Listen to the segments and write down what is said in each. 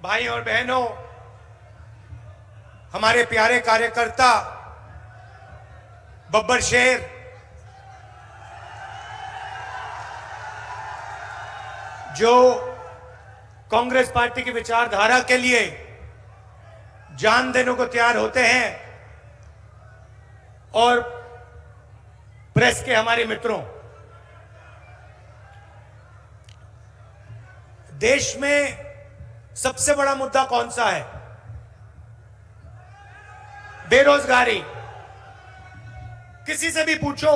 भाई और बहनों, हमारे प्यारे कार्यकर्ता बब्बर शेर, जो कांग्रेस पार्टी की विचारधारा के लिए जान देने को तैयार होते हैं, और प्रेस के हमारे मित्रों, देश में सबसे बड़ा मुद्दा कौन सा है? बेरोजगारी। किसी से भी पूछो,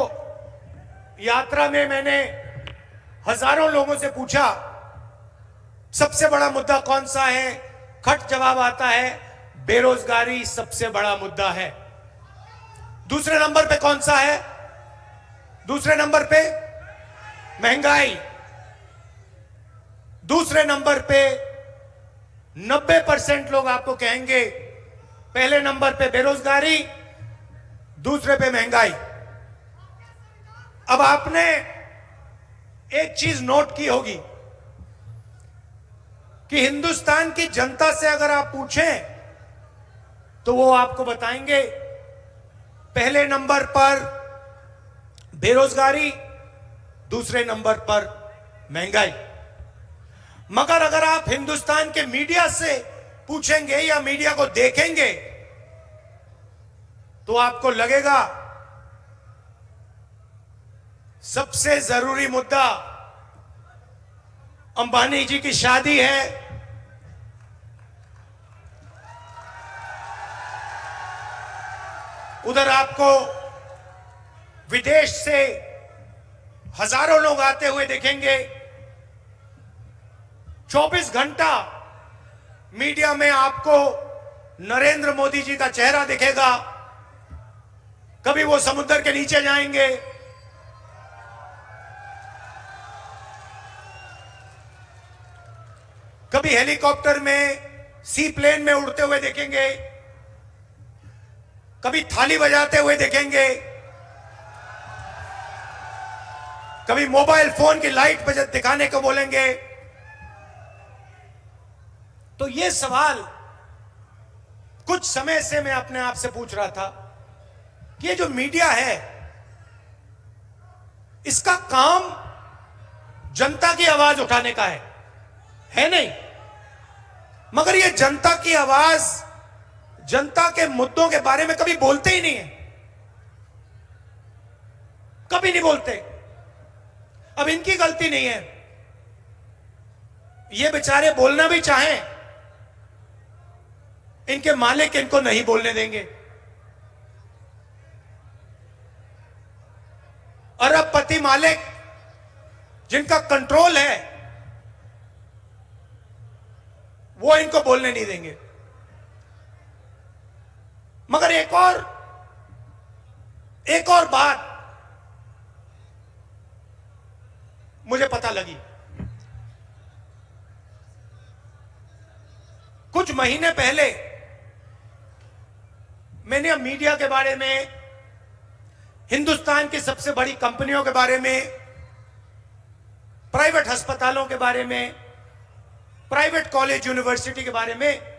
यात्रा में मैंने हजारों लोगों से पूछा सबसे बड़ा मुद्दा कौन सा है, खट जवाब आता है बेरोजगारी सबसे बड़ा मुद्दा है। दूसरे नंबर पे कौन सा है? दूसरे नंबर पे महंगाई। दूसरे नंबर पे 90% लोग आपको कहेंगे पहले नंबर पे बेरोजगारी, दूसरे पे महंगाई। अब आपने एक चीज नोट की होगी कि हिंदुस्तान की जनता से अगर आप पूछें तो वो आपको बताएंगे पहले नंबर पर बेरोजगारी, दूसरे नंबर पर महंगाई। मगर अगर आप हिंदुस्तान के मीडिया से पूछेंगे या मीडिया को देखेंगे तो आपको लगेगा सबसे जरूरी मुद्दा अंबानी जी की शादी है, उधर आपको विदेश से हजारों लोग आते हुए देखेंगे। 24 घंटा मीडिया में आपको नरेंद्र मोदी जी का चेहरा दिखेगा। कभी वो समुद्र के नीचे जाएंगे, कभी हेलीकॉप्टर में, सी प्लेन में उड़ते हुए देखेंगे, कभी थाली बजाते हुए देखेंगे, कभी मोबाइल फोन की लाइट बजा दिखाने को बोलेंगे। तो ये सवाल कुछ समय से मैं अपने आप से पूछ रहा था कि ये जो मीडिया है, इसका काम जनता की आवाज उठाने का है नहीं? मगर ये जनता की आवाज, जनता के मुद्दों के बारे में कभी बोलते ही नहीं है, कभी नहीं बोलते। अब इनकी गलती नहीं है, ये बेचारे बोलना भी चाहें, इनके मालिक इनको नहीं बोलने देंगे। अरबपति मालिक जिनका कंट्रोल है, वो इनको बोलने नहीं देंगे। मगर एक और बात मुझे पता लगी। कुछ महीने पहले मैंने मीडिया के बारे में, हिंदुस्तान की सबसे बड़ी कंपनियों के बारे में, प्राइवेट अस्पतालों के बारे में, प्राइवेट कॉलेज यूनिवर्सिटी के बारे में,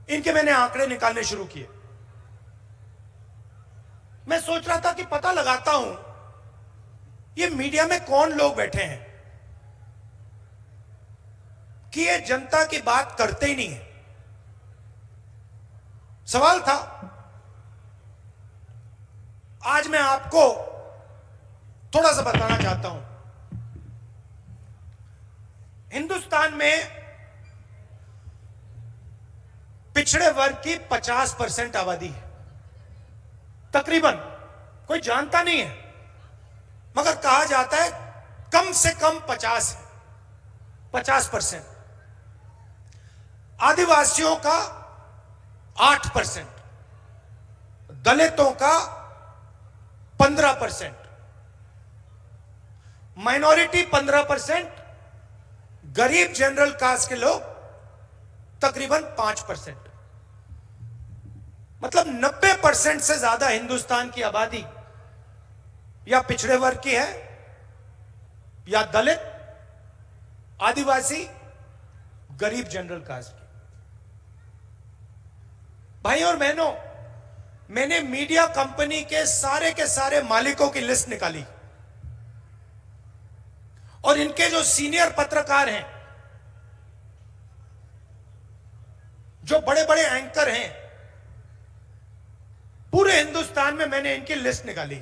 इनके मैंने आंकड़े निकालने शुरू किए। मैं सोच रहा था कि पता लगाता हूं ये मीडिया में कौन लोग बैठे हैं कि ये जनता की बात करते ही नहीं है। सवाल था, आज मैं आपको थोड़ा सा बताना चाहता हूं। हिंदुस्तान में पिछड़े वर्ग की 50% आबादी है तकरीबन। कोई जानता नहीं है, मगर कहा जाता है कम से कम 50%। आदिवासियों का 8%, दलितों का 15%, माइनॉरिटी 15%, गरीब जनरल कास्ट के लोग तकरीबन 5%। मतलब 90% से ज्यादा हिंदुस्तान की आबादी या पिछड़े वर्ग की है, या दलित, आदिवासी, गरीब जनरल कास्ट की। भाई और बहनों, मैंने मीडिया कंपनी के सारे मालिकों की लिस्ट निकाली और इनके जो सीनियर पत्रकार हैं, जो बड़े बड़े एंकर हैं, पूरे हिंदुस्तान में मैंने इनकी लिस्ट निकाली।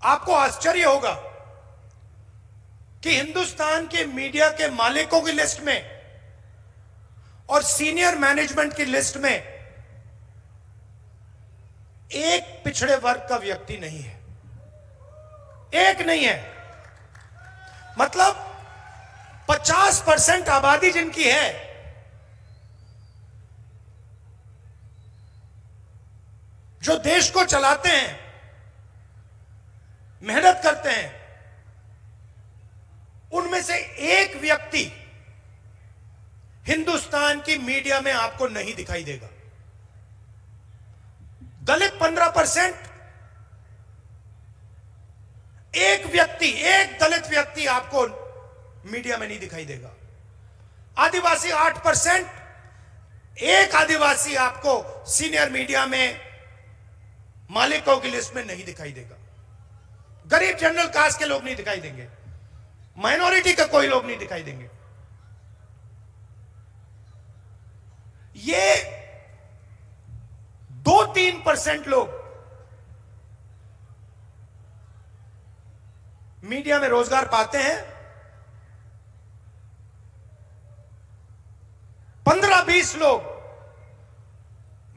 आपको आश्चर्य होगा कि हिंदुस्तान के मीडिया के मालिकों की लिस्ट में और सीनियर मैनेजमेंट की लिस्ट में एक पिछड़े वर्ग का व्यक्ति नहीं है, एक नहीं है। मतलब 50% आबादी जिनकी है, जो देश को चलाते हैं, मेहनत करते हैं, उनमें से एक व्यक्ति हिंदुस्तान की मीडिया में आपको नहीं दिखाई देगा। दलित 15%, एक दलित व्यक्ति आपको मीडिया में नहीं दिखाई देगा। आदिवासी 8%, एक आदिवासी आपको सीनियर मीडिया में मालिकों की लिस्ट में नहीं दिखाई देगा। गरीब जनरल कास्ट के लोग नहीं दिखाई देंगे, माइनॉरिटी का कोई लोग नहीं दिखाई देंगे। ये 2-3% लोग मीडिया में रोजगार पाते हैं। 15-20 लोग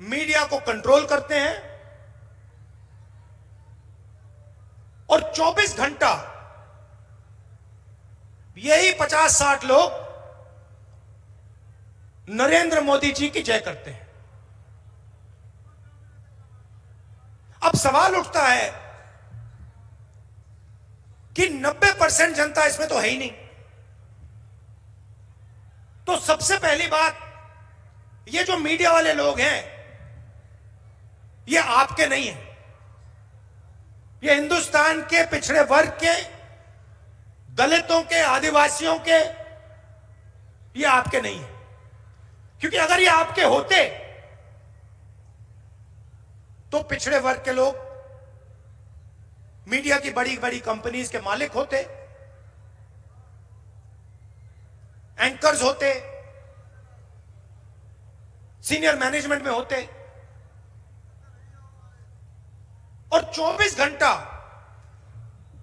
मीडिया को कंट्रोल करते हैं और 24 घंटा यही 50-60 लोग नरेंद्र मोदी जी की जय करते हैं। अब सवाल उठता है कि 90% जनता इसमें तो है ही नहीं। तो सबसे पहली बात, ये जो मीडिया वाले लोग हैं, ये आपके नहीं हैं। ये हिंदुस्तान के पिछड़े वर्ग के, दलितों के, आदिवासियों के, ये आपके नहीं है। क्योंकि अगर ये आपके होते तो पिछड़े वर्ग के लोग मीडिया की बड़ी बड़ी कंपनीज के मालिक होते, एंकर्स होते, सीनियर मैनेजमेंट में होते, और 24 घंटा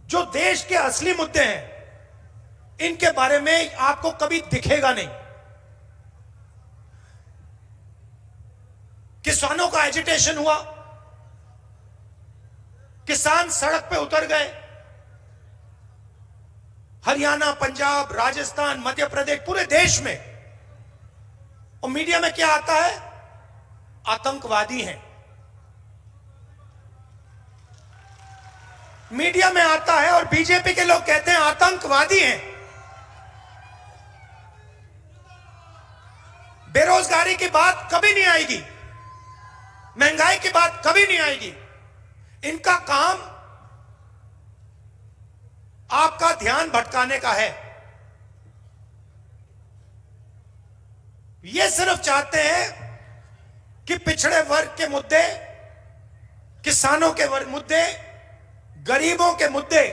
जो देश के असली मुद्दे हैं, इनके बारे में आपको कभी दिखेगा नहीं। किसानों का एजिटेशन हुआ, किसान सड़क पे उतर गए, हरियाणा, पंजाब, राजस्थान, मध्य प्रदेश, पूरे देश में। और मीडिया में क्या आता है? आतंकवादी हैं। मीडिया में आता है और बीजेपी के लोग कहते हैं आतंकवादी हैं। बेरोजगारी की बात कभी नहीं आएगी, महंगाई की बात कभी नहीं आएगी। इनका काम आपका ध्यान भटकाने का है। ये सिर्फ चाहते हैं कि पिछड़े वर्ग के मुद्दे, किसानों के मुद्दे, गरीबों के मुद्दे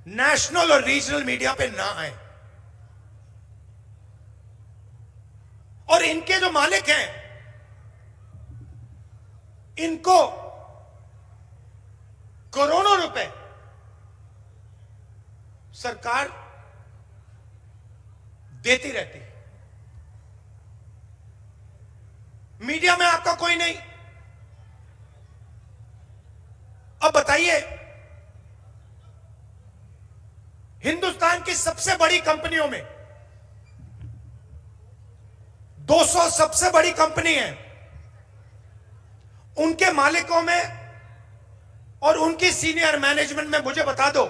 नेशनल और रीजनल मीडिया पे ना आए। और इनके जो मालिक हैं, इनको करोड़ों रुपए सरकार देती रहती है। मीडिया में आपका कोई नहीं। अब बताइए, हिंदुस्तान की सबसे बड़ी कंपनियों में 200 सबसे बड़ी कंपनी है, उनके मालिकों में और उनकी सीनियर मैनेजमेंट में मुझे बता दो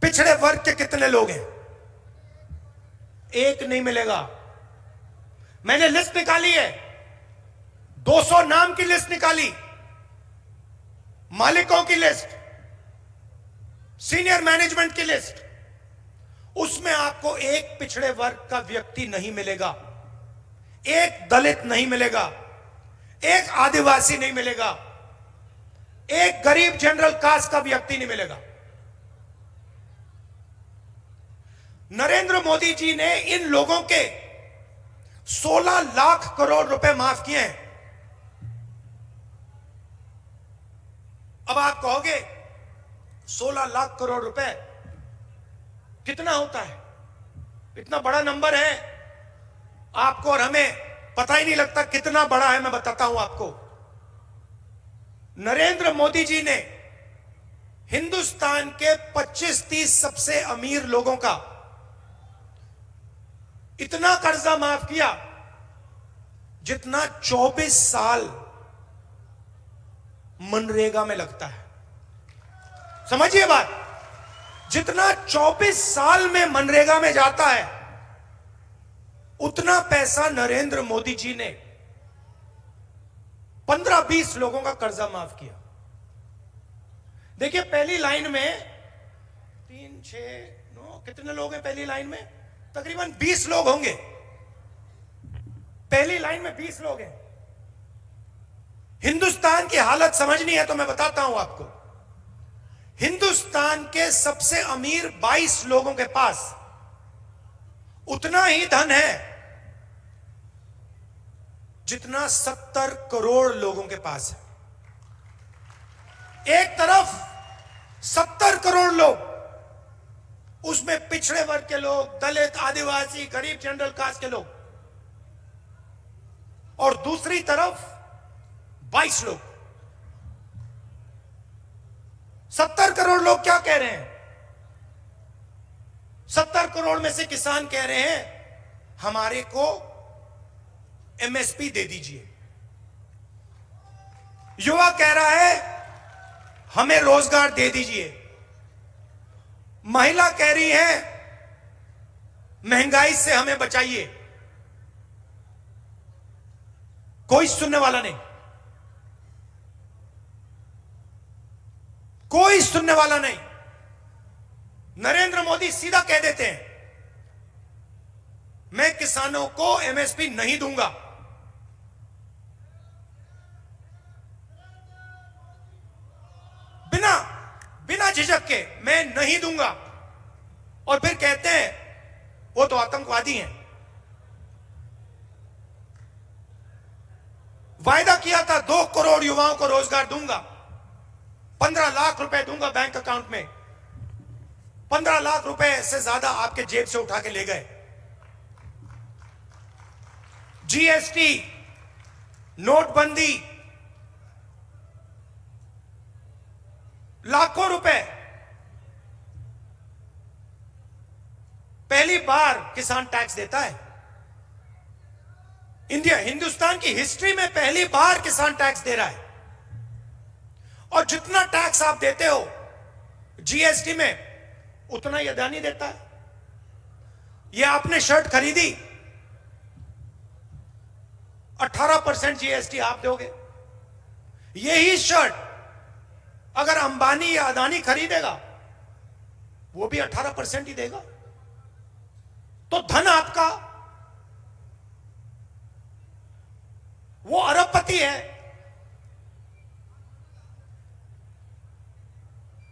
पिछड़े वर्ग के कितने लोग हैं? एक नहीं मिलेगा। मैंने लिस्ट निकाली है, 200 नाम की लिस्ट निकाली, मालिकों की लिस्ट, सीनियर मैनेजमेंट की लिस्ट, उसमें आपको एक पिछड़े वर्ग का व्यक्ति नहीं मिलेगा, एक दलित नहीं मिलेगा, एक आदिवासी नहीं मिलेगा, एक गरीब जनरल कास्ट का व्यक्ति नहीं मिलेगा। नरेंद्र मोदी जी ने इन लोगों के 16 लाख करोड़ रुपए माफ किए हैं। अब आप कहोगे 16 लाख करोड़ रुपए कितना होता है? इतना बड़ा नंबर है, आपको और हमें पता ही नहीं लगता कितना बड़ा है। मैं बताता हूं आपको। नरेंद्र मोदी जी ने हिंदुस्तान के 25-30 सबसे अमीर लोगों का इतना कर्जा माफ किया जितना 24 साल मनरेगा में लगता है। समझिए बात, जितना 24 साल में मनरेगा में जाता है, उतना पैसा नरेंद्र मोदी जी ने 15-20 लोगों का कर्जा माफ किया। देखिए, पहली लाइन में 3, 6, 9 कितने लोग हैं पहली लाइन में? तकरीबन 20 लोग होंगे। पहली लाइन में 20 लोग हैं। हिंदुस्तान की हालत समझनी है तो मैं बताता हूं आपको। हिंदुस्तान के सबसे अमीर 22 लोगों के पास उतना ही धन है जितना 70 करोड़ लोगों के पास है। एक तरफ 70 करोड़ लोग, उसमें पिछड़े वर्ग के लोग, दलित, आदिवासी, गरीब जनरल कास्ट के लोग, और दूसरी तरफ 22 लोग। 70 करोड़ लोग क्या कह रहे हैं? 70 करोड़ में से किसान कह रहे हैं हमारे को एमएसपी दे दीजिए। युवा कह रहा है हमें रोजगार दे दीजिए। महिला कह रही है महंगाई से हमें बचाइए। कोई सुनने वाला नहीं, कोई सुनने वाला नहीं। नरेंद्र मोदी सीधा कह देते हैं मैं किसानों को एमएसपी नहीं दूंगा। बिना झिझक के मैं नहीं दूंगा, और फिर कहते हैं वो तो आतंकवादी हैं। वायदा किया था 2 करोड़ युवाओं को रोजगार दूंगा, 15 लाख रुपए दूंगा बैंक अकाउंट में। 15 लाख रुपए से ज्यादा आपके जेब से उठा के ले गए। जीएसटी, नोटबंदी, लाखों रुपए। पहली बार किसान टैक्स देता है। हिंदुस्तान की हिस्ट्री में पहली बार किसान टैक्स दे रहा है। और जितना टैक्स आप देते हो जीएसटी में, उतना ही अदानी देता है। ये आपने शर्ट खरीदी, 18% जीएसटी आप दोगे। यही शर्ट अगर अंबानी या अदानी खरीदेगा, वो भी 18% ही देगा। तो धन आपका, वो अरबपति है।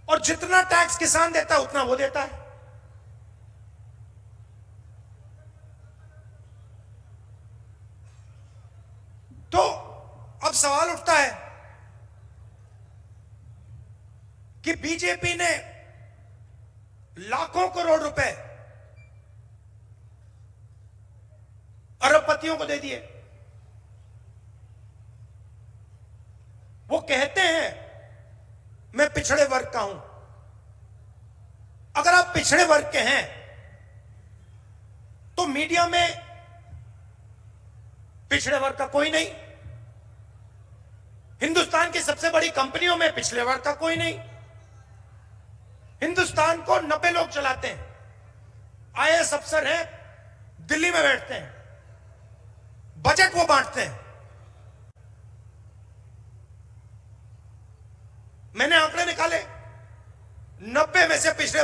और जितना टैक्स किसान देता है उतना वो देता है। तो अब सवाल उठता है कि बीजेपी ने लाखों करोड़ रुपए अरबपतियों को दे दिए। वो कहते हैं मैं पिछड़े वर्ग का हूं। अगर आप पिछड़े वर्ग के हैं तो मीडिया में पिछड़े वर्ग का कोई नहीं, हिंदुस्तान की सबसे बड़ी कंपनियों में पिछड़े वर्ग का कोई नहीं। हिंदुस्तान को 90 लोग चलाते हैं, आईएएस अफसर हैं, दिल्ली में बैठते हैं, बजट वो बांटते हैं। मैंने आंकड़े निकाले, 90 में से पिछले